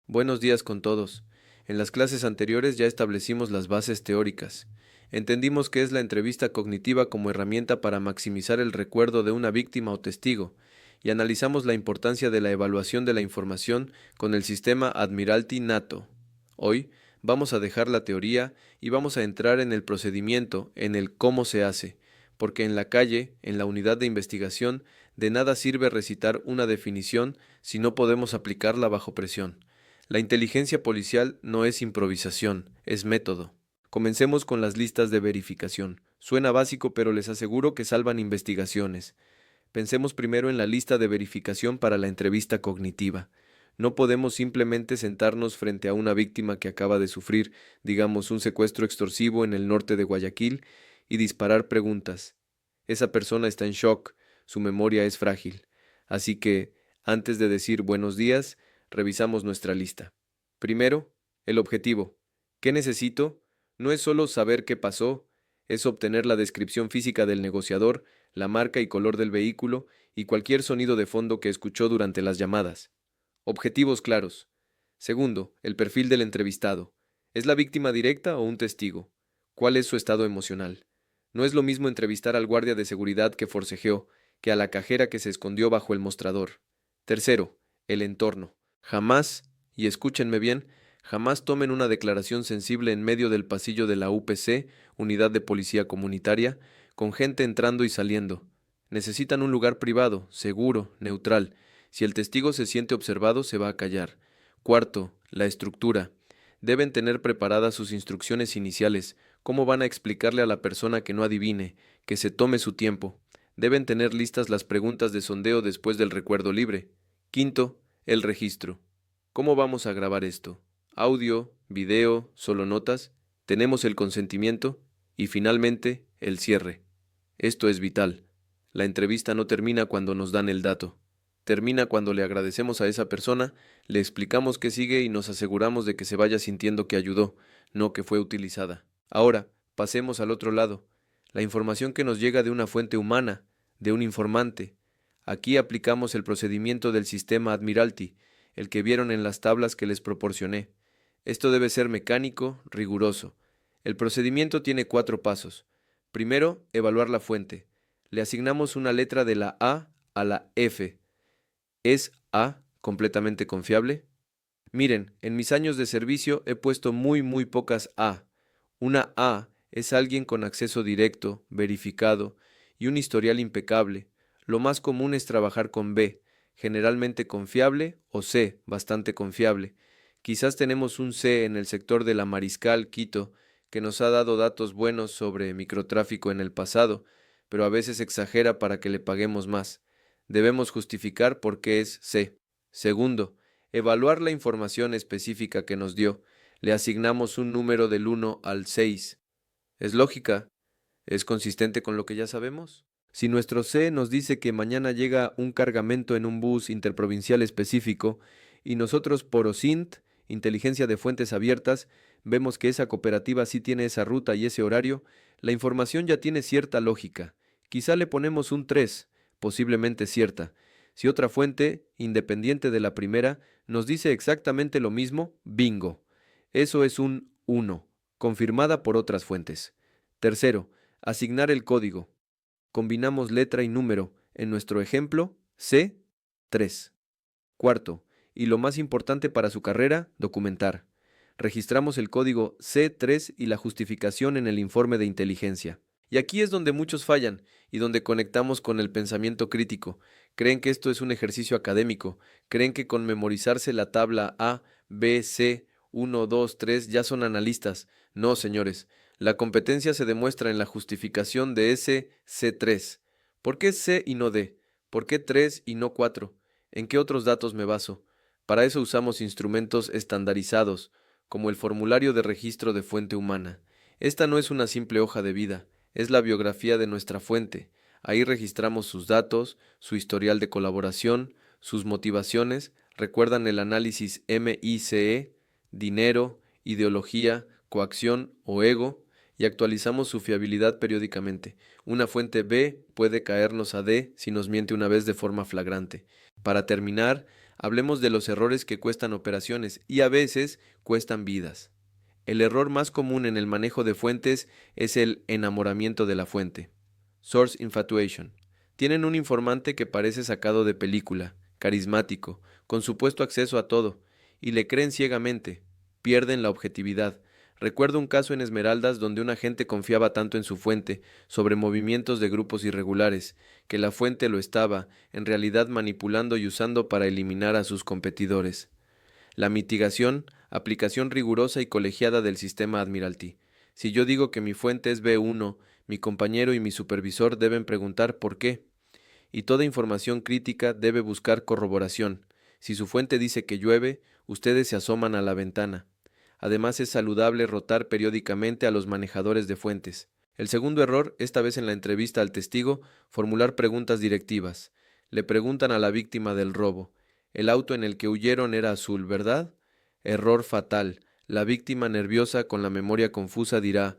Buenos días con todos. En las clases anteriores ya establecimos las bases teóricas. Entendimos qué es la entrevista cognitiva como herramienta para maximizar el recuerdo de una víctima o testigo, y analizamos la importancia de la evaluación de la información con el sistema Admiralty-NATO. Hoy vamos a dejar la teoría y vamos a entrar en el procedimiento, en el cómo se hace, porque en la calle, en la unidad de investigación, de nada sirve recitar una definición si no podemos aplicarla bajo presión. La inteligencia policial no es improvisación, es método. Comencemos con las listas de verificación. Suena básico, pero les aseguro que salvan investigaciones. Pensemos primero en la lista de verificación para la entrevista cognitiva. No podemos simplemente sentarnos frente a una víctima que acaba de sufrir, digamos, un secuestro extorsivo en el norte de Guayaquil, y disparar preguntas. Esa persona está en shock, su memoria es frágil. Así que, antes de decir buenos días, revisamos nuestra lista. Primero, el objetivo. ¿Qué necesito? No es solo saber qué pasó, es obtener la descripción física del negociador, la marca y color del vehículo y cualquier sonido de fondo que escuchó durante las llamadas. Objetivos claros. Segundo, el perfil del entrevistado. ¿Es la víctima directa o un testigo? ¿Cuál es su estado emocional? No es lo mismo entrevistar al guardia de seguridad que forcejeó que a la cajera que se escondió bajo el mostrador. Tercero, el entorno. Jamás, y escúchenme bien, jamás tomen una declaración sensible en medio del pasillo de la UPC, Unidad de Policía Comunitaria, con gente entrando y saliendo. Necesitan un lugar privado, seguro, neutral. Si el testigo se siente observado, se va a callar. Cuarto, la estructura. Deben tener preparadas sus instrucciones iniciales. ¿Cómo van a explicarle a la persona que no adivine, que se tome su tiempo? Deben tener listas las preguntas de sondeo después del recuerdo libre. Quinto, el registro. ¿Cómo vamos a grabar esto? ¿Audio, video, solo notas? ¿Tenemos el consentimiento? Y finalmente, el cierre. Esto es vital. La entrevista no termina cuando nos dan el dato. Termina cuando le agradecemos a esa persona, le explicamos qué sigue y nos aseguramos de que se vaya sintiendo que ayudó, no que fue utilizada. Ahora, pasemos al otro lado. La información que nos llega de una fuente humana, de un informante. Aquí aplicamos el procedimiento del sistema Admiralty, el que vieron en las tablas que les proporcioné. Esto debe ser mecánico, riguroso. El procedimiento tiene 4 pasos. Primero, evaluar la fuente. Le asignamos una letra de la A a la F. ¿Es A completamente confiable? Miren, en mis años de servicio he puesto muy pocas A. Una A es alguien con acceso directo, verificado y un historial impecable. Lo más común es trabajar con B, generalmente confiable, o C, bastante confiable. Quizás tenemos un C en el sector de la Mariscal, Quito, que nos ha dado datos buenos sobre microtráfico en el pasado, pero a veces exagera para que le paguemos más. Debemos justificar por qué es C. Segundo, evaluar la información específica que nos dio. Le asignamos un número del 1 al 6. ¿Es lógica? ¿Es consistente con lo que ya sabemos? Si nuestro C nos dice que mañana llega un cargamento en un bus interprovincial específico y nosotros por OSINT, inteligencia de fuentes abiertas, vemos que esa cooperativa sí tiene esa ruta y ese horario, la información ya tiene cierta lógica. Quizá le ponemos un 3, posiblemente cierta. Si otra fuente, independiente de la primera, nos dice exactamente lo mismo, bingo. Eso es un 1, confirmada por otras fuentes. Tercero, asignar el código. Combinamos letra y número. En nuestro ejemplo, C3. Cuarto, y lo más importante para su carrera, documentar. Registramos el código C3 y la justificación en el informe de inteligencia. Y aquí es donde muchos fallan y donde conectamos con el pensamiento crítico. Creen que esto es un ejercicio académico. Creen que con memorizarse la tabla A, B, C, 1, 2, 3 ya son analistas. No, señores. La competencia se demuestra en la justificación de ese C3. ¿Por qué C y no D? ¿Por qué 3 y no 4? ¿En qué otros datos me baso? Para eso usamos instrumentos estandarizados, como el formulario de registro de fuente humana. Esta no es una simple hoja de vida, es la biografía de nuestra fuente. Ahí registramos sus datos, su historial de colaboración, sus motivaciones, recuerdan el análisis MICE, dinero, ideología, coacción o ego, y actualizamos su fiabilidad periódicamente. Una fuente B puede caernos a D si nos miente una vez de forma flagrante. Para terminar, Hablemos de los errores que cuestan operaciones y a veces cuestan vidas. El error más común en el manejo de fuentes es el enamoramiento de la fuente. Source infatuation. Tienen un informante que parece sacado de película, carismático, con supuesto acceso a todo, y le creen ciegamente. Pierden la objetividad. Recuerdo un caso en Esmeraldas donde un agente confiaba tanto en su fuente sobre movimientos de grupos irregulares, que la fuente lo estaba, en realidad, manipulando y usando para eliminar a sus competidores. La mitigación, aplicación rigurosa y colegiada del sistema Admiralty. Si yo digo que mi fuente es B1, mi compañero y mi supervisor deben preguntar por qué. Y toda información crítica debe buscar corroboración. Si su fuente dice que llueve, ustedes se asoman a la ventana. Además, es saludable rotar periódicamente a los manejadores de fuentes. El segundo error, esta vez en la entrevista al testigo, formular preguntas directivas. Le preguntan a la víctima del robo: el auto en el que huyeron era azul, ¿verdad? Error fatal. La víctima, nerviosa, con la memoria confusa, dirá: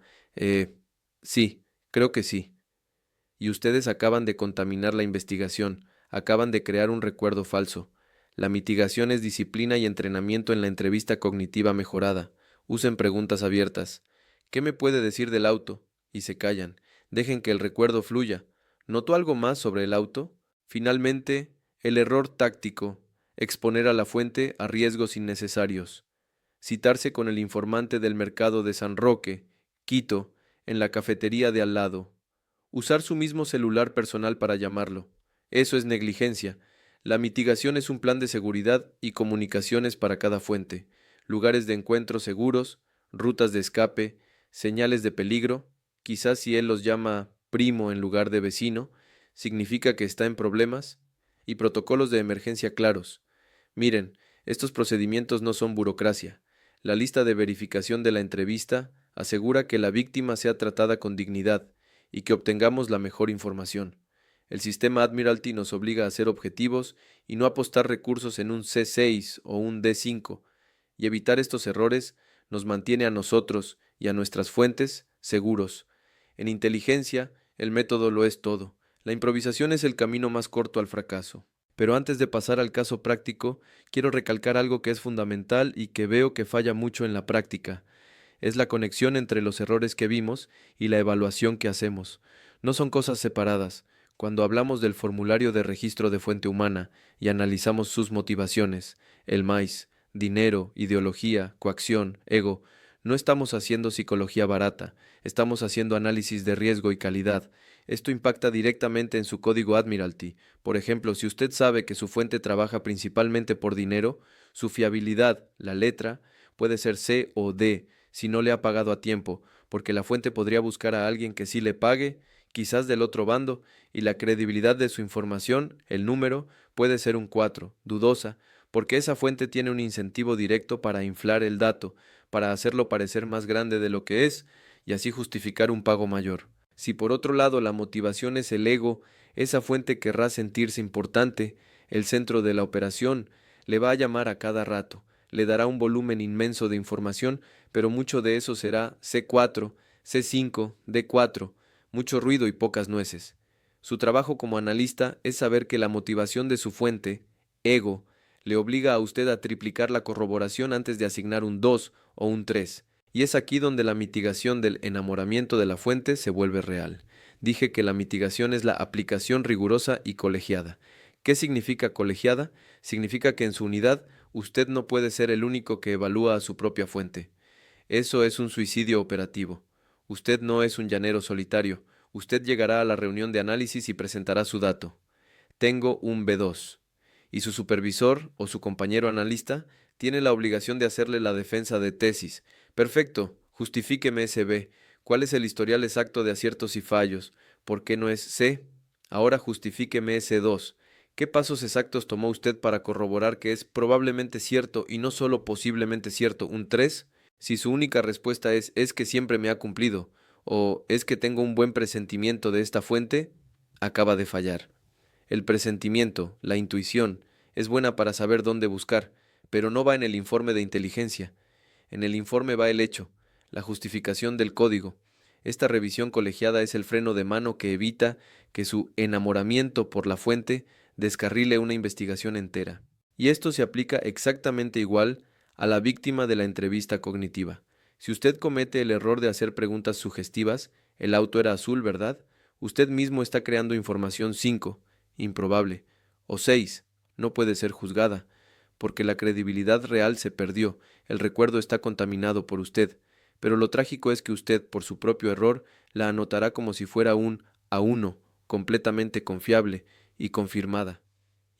sí, creo que sí. Y ustedes acaban de contaminar la investigación, acaban de crear un recuerdo falso. La mitigación es disciplina y entrenamiento en la entrevista cognitiva mejorada. Usen preguntas abiertas. ¿Qué me puede decir del auto? Y se callan. Dejen que el recuerdo fluya. ¿Notó algo más sobre el auto? Finalmente, el error táctico. Exponer a la fuente a riesgos innecesarios. Citarse con el informante del mercado de San Roque, Quito, en la cafetería de al lado. Usar su mismo celular personal para llamarlo. Eso es negligencia. La mitigación es un plan de seguridad y comunicaciones para cada fuente, lugares de encuentro seguros, rutas de escape, señales de peligro. Quizás si él los llama primo en lugar de vecino, significa que está en problemas, y protocolos de emergencia claros. Miren, estos procedimientos no son burocracia. La lista de verificación de la entrevista asegura que la víctima sea tratada con dignidad y que obtengamos la mejor información. El sistema Admiralty nos obliga a ser objetivos y no apostar recursos en un C6 o un D5, y evitar estos errores nos mantiene a nosotros y a nuestras fuentes seguros. En inteligencia, el método lo es todo. La improvisación es el camino más corto al fracaso. Pero antes de pasar al caso práctico, quiero recalcar algo que es fundamental y que veo que falla mucho en la práctica. Es la conexión entre los errores que vimos y la evaluación que hacemos. No son cosas separadas. Cuando hablamos del formulario de registro de fuente humana y analizamos sus motivaciones, el maíz, dinero, ideología, coacción, ego, no estamos haciendo psicología barata, estamos haciendo análisis de riesgo y calidad. Esto impacta directamente en su código Admiralty. Por ejemplo, si usted sabe que su fuente trabaja principalmente por dinero, su fiabilidad, la letra, puede ser C o D si no le ha pagado a tiempo, porque la fuente podría buscar a alguien que sí le pague, quizás del otro bando, y la credibilidad de su información, el número, puede ser un 4, dudosa, porque esa fuente tiene un incentivo directo para inflar el dato, para hacerlo parecer más grande de lo que es, y así justificar un pago mayor. Si por otro lado la motivación es el ego, esa fuente querrá sentirse importante, el centro de la operación, le va a llamar a cada rato, le dará un volumen inmenso de información, pero mucho de eso será C4, C5, D4, mucho ruido y pocas nueces. Su trabajo como analista es saber que la motivación de su fuente, ego, le obliga a usted a triplicar la corroboración antes de asignar un 2 o un 3. Y es aquí donde la mitigación del enamoramiento de la fuente se vuelve real. Dije que la mitigación es la aplicación rigurosa y colegiada. ¿Qué significa colegiada? Significa que en su unidad usted no puede ser el único que evalúa a su propia fuente. Eso es un suicidio operativo. Usted no es un llanero solitario. Usted llegará a la reunión de análisis y presentará su dato. Tengo un B2. Y su supervisor o su compañero analista tiene la obligación de hacerle la defensa de tesis. Perfecto, justifíqueme ese B. ¿Cuál es el historial exacto de aciertos y fallos? ¿Por qué no es C? Ahora justifíqueme ese 2. ¿Qué pasos exactos tomó usted para corroborar que es probablemente cierto y no solo posiblemente cierto un 3? Si su única respuesta es que siempre me ha cumplido, o es que tengo un buen presentimiento de esta fuente, acaba de fallar. El presentimiento, la intuición, es buena para saber dónde buscar, pero no va en el informe de inteligencia. En el informe va el hecho, la justificación del código. Esta revisión colegiada es el freno de mano que evita que su enamoramiento por la fuente descarrile una investigación entera. Y esto se aplica exactamente igual a la víctima de la entrevista cognitiva. Si usted comete el error de hacer preguntas sugestivas, el auto era azul, ¿verdad? Usted mismo está creando información 5, improbable, o 6, no puede ser juzgada, porque la credibilidad real se perdió, el recuerdo está contaminado por usted, pero lo trágico es que usted, por su propio error, la anotará como si fuera un A1, completamente confiable y confirmada.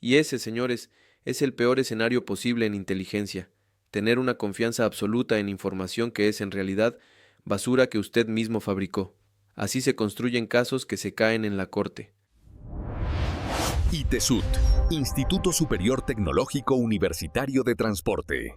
Y ese, señores, es el peor escenario posible en inteligencia, tener una confianza absoluta en información que es en realidad basura que usted mismo fabricó. Así se construyen casos que se caen en la corte. ITESUT, Instituto Superior Tecnológico Universitario de Transporte.